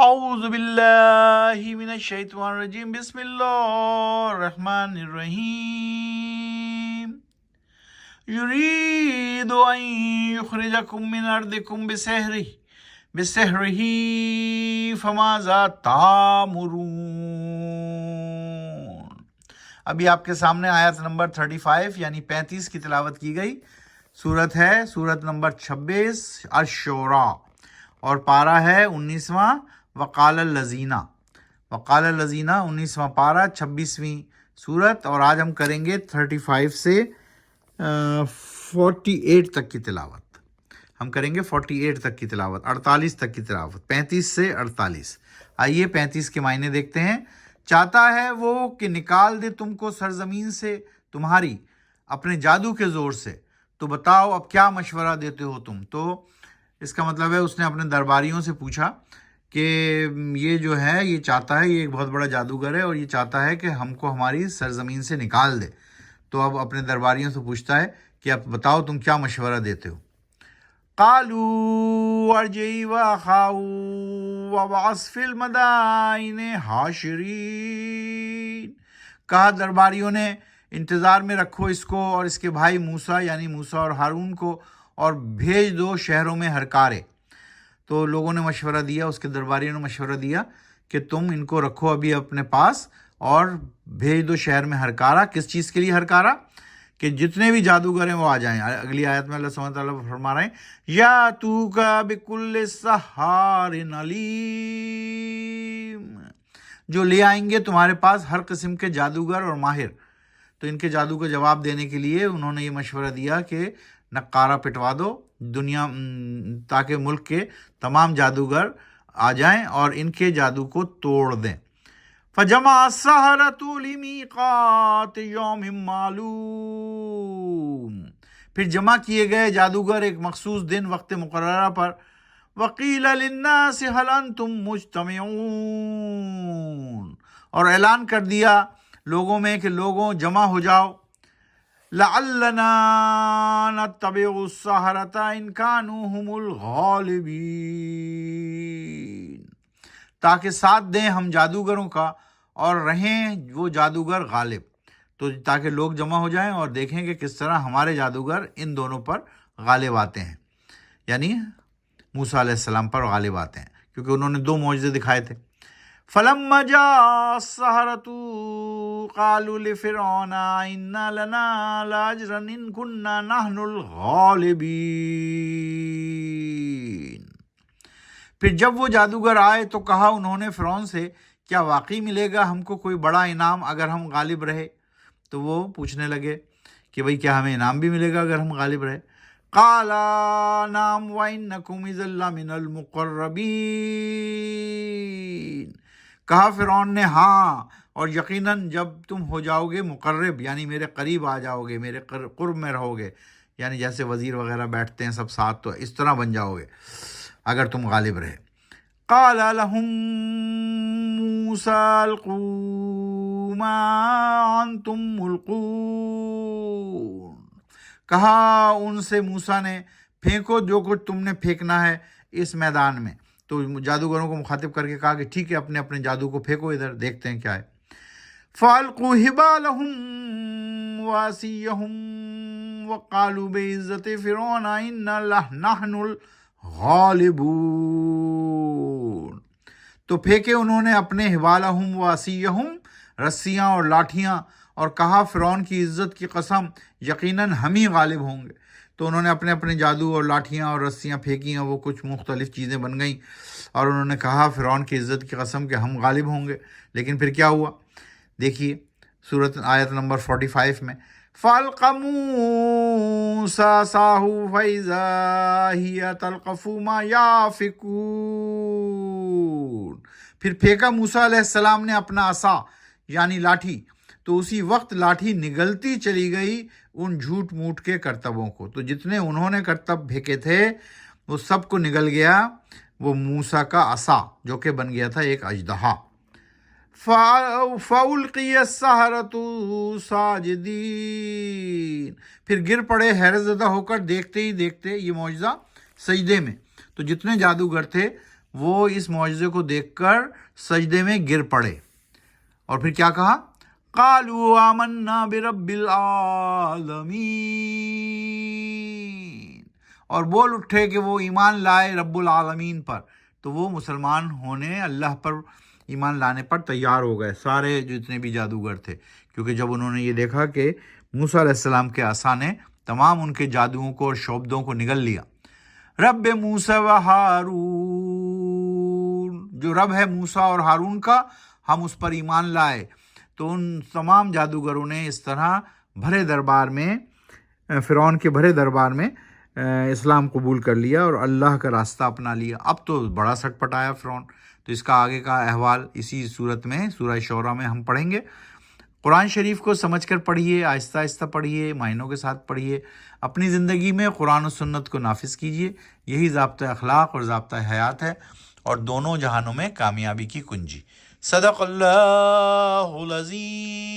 اعوذ باللہ من الشیطان الرجیم بسم اللہ الرحمن الرحیم یرید ان یخرجکم من ارضکم بسحرہ فماذا تامرون۔ ابھی آپ کے سامنے آیت نمبر 35 یعنی 35 کی تلاوت کی گئی۔ سورت ہے سورت نمبر 26 الشورى اور پارہ ہے 19واں وقال الذین 19واں پارہ 26ویں سورت، اور آج ہم کریں گے 35 سے 48 تک کی تلاوت۔ ہم کریں گے 48 تک کی تلاوت، 48 تک کی تلاوت، 35 سے 48۔ آئیے 35 کے معنی دیکھتے ہیں۔ چاہتا ہے وہ کہ نکال دے تم کو سرزمین سے تمہاری اپنے جادو کے زور سے، تو بتاؤ اب کیا مشورہ دیتے ہو تم۔ تو اس کا مطلب ہے اس نے اپنے درباریوں سے پوچھا کہ یہ جو ہے یہ چاہتا ہے، یہ ایک بہت بڑا جادوگر ہے اور یہ چاہتا ہے کہ ہم کو ہماری سرزمین سے نکال دے۔ تو اب اپنے درباریوں سے پوچھتا ہے کہ اب بتاؤ تم کیا مشورہ دیتے ہو۔ قالوا ارجعی واخاه وابعث فی المدائن حاشرین، کہا درباریوں نے انتظار میں رکھو اس کو اور اس کے بھائی موسیٰ یعنی موسیٰ اور ہارون کو، اور بھیج دو شہروں میں ہرکارے۔ تو لوگوں نے مشورہ دیا، اس کے درباریوں نے مشورہ دیا کہ تم ان کو رکھو ابھی اپنے پاس اور بھیج دو شہر میں ہرکارہ۔ کس چیز کے لیے ہرکارہ؟ کہ جتنے بھی جادوگر ہیں وہ آ جائیں۔ اگلی آیت میں اللہ سبحانہ وتعالیٰ فرما رہے ہیں یاتوک بکل سحار علیم، جو لے آئیں گے تمہارے پاس ہر قسم کے جادوگر اور ماہر۔ تو ان کے جادو کا جواب دینے کے لیے انہوں نے یہ مشورہ دیا کہ نقارہ پٹوا دو دنیا، تاکہ ملک کے تمام جادوگر آ جائیں اور ان کے جادو کو توڑ دیں۔ فجمع السحرۃ لمیقات یوم معلوم، پھر جمع کیے گئے جادوگر ایک مخصوص دن وقت مقررہ پر۔ وقیل للناس هل انتم مجتمعون، اور اعلان کر دیا لوگوں میں کہ لوگوں جمع ہو جاؤ۔ لعلنا نتبع السحرۃ ان كانوا هم الغالبین، تاکہ ساتھ دیں ہم جادوگروں کا اور رہیں وہ جادوگر غالب۔ تو تاکہ لوگ جمع ہو جائیں اور دیکھیں کہ کس طرح ہمارے جادوگر ان دونوں پر غالب آتے ہیں، یعنی موسیٰ علیہ السلام پر غالب آتے ہیں، کیونکہ انہوں نے 2 معجزے دکھائے تھے۔ فلما جاء السحرۃ قالوا لفرعون ان لنا لاجرا ان كنا نحن الغالبین، پھر جب وہ جادوگر آئے تو کہا انہوں نے فرعون سے کیا واقعی ملے گا ہم کو کوئی بڑا انعام اگر ہم غالب رہے؟ تو وہ پوچھنے لگے کہ بھئی کیا ہمیں انعام بھی ملے گا اگر ہم غالب رہے؟ قال نعم وانکم اذا لمن المقربین، کہا فرعون نے ہاں، اور یقیناً جب تم ہو جاؤ گے مقرب یعنی میرے قریب آ جاؤ گے، میرے قرب میں رہو گے، یعنی جیسے وزیر وغیرہ بیٹھتے ہیں سب ساتھ، تو اس طرح بن جاؤ گے اگر تم غالب رہے۔ قال لهم موسیٰ القوا ما انتم ملقون، کہا ان سے موسیٰ نے پھینکو جو کچھ تم نے پھینکنا ہے اس میدان میں۔ تو جادوگروں کو مخاطب کر کے کہا کہ ٹھیک ہے اپنے اپنے جادو کو پھینکو ادھر، دیکھتے ہیں کیا ہے۔ فَأَلْقُوا حِبَالَهُمْ وَعَصِيَّهُمْ وَقَالُوا بِعِزَّةِ فِرْعَوْنَ إِنَّا لَنَحْنُ الْغَالِبُونَ، تو پھینکے انہوں نے اپنے حبالہم وعصیہم، رسیاں اور لاٹھیاں، اور کہا فرعون کی عزت کی قسم یقیناً ہم ہی غالب ہوں گے۔ تو انہوں نے اپنے اپنے جادو اور لاٹھیاں اور رسیاں پھینکی ہیں، وہ کچھ مختلف چیزیں بن گئیں، اور انہوں نے کہا فرعون کی عزت کی قسم کہ ہم غالب ہوں گے۔ لیکن پھر کیا ہوا؟ دیکھیے سورت آیت نمبر 45 میں فَأَلْقَ مُوسَىٰ عَصَاهُ فَإِذَا هِيَ تَلْقَفُ مَا يَأْفِكُونَ، پھر پھینکا موسیٰ علیہ السلام نے اپنا عصا یعنی لاٹھی، تو اسی وقت لاٹھی نگلتی چلی گئی ان جھوٹ موٹ کے کرتبوں کو۔ تو جتنے انہوں نے کرتب پھینکے تھے وہ سب کو نگل گیا وہ موسیٰ کا عصا، جو کہ بن گیا تھا ایک اژدہا۔ فَأُلْقِيَ السَّحَرَةُ سَاجِدِينَ، پھر گر پڑے حیرت زدہ ہو کر دیکھتے ہی دیکھتے یہ معجزہ سجدے میں۔ تو جتنے جادوگر تھے وہ اس معجزے کو دیکھ کر سجدے میں گر پڑے اور پھر کیا کہا؟ قالوا آمنا برب العالمین، اور بول اٹھے کہ وہ ایمان لائے رب العالمین پر۔ تو وہ مسلمان ہونے، اللہ پر ایمان لانے پر تیار ہو گئے، سارے جتنے بھی جادوگر تھے، کیونکہ جب انہوں نے یہ دیکھا کہ موسیٰ علیہ السلام کے عصا نے تمام ان کے جادوؤں کو اور شعبدوں کو نگل لیا۔ رب موسیٰ و ہارون، جو رب ہے موسیٰ اور ہارون کا، ہم اس پر ایمان لائے۔ تو ان تمام جادوگروں نے اس طرح بھرے دربار میں، فرعون کے بھرے دربار میں اسلام قبول کر لیا اور اللہ کا راستہ اپنا لیا۔ اب تو بڑا سٹ پٹایا فرعون، تو اس کا آگے کا احوال اسی صورت میں سورہ شعراء میں ہم پڑھیں گے۔ قرآن شریف کو سمجھ کر پڑھیے، آہستہ آہستہ پڑھیے، معنوں کے ساتھ پڑھیے، اپنی زندگی میں قرآن و سنت کو نافذ کیجیے۔ یہی ضابطۂ اخلاق اور ضابطۂ حیات ہے اور دونوں جہانوں میں کامیابی کی کنجی۔ صدق اللہ العظیم۔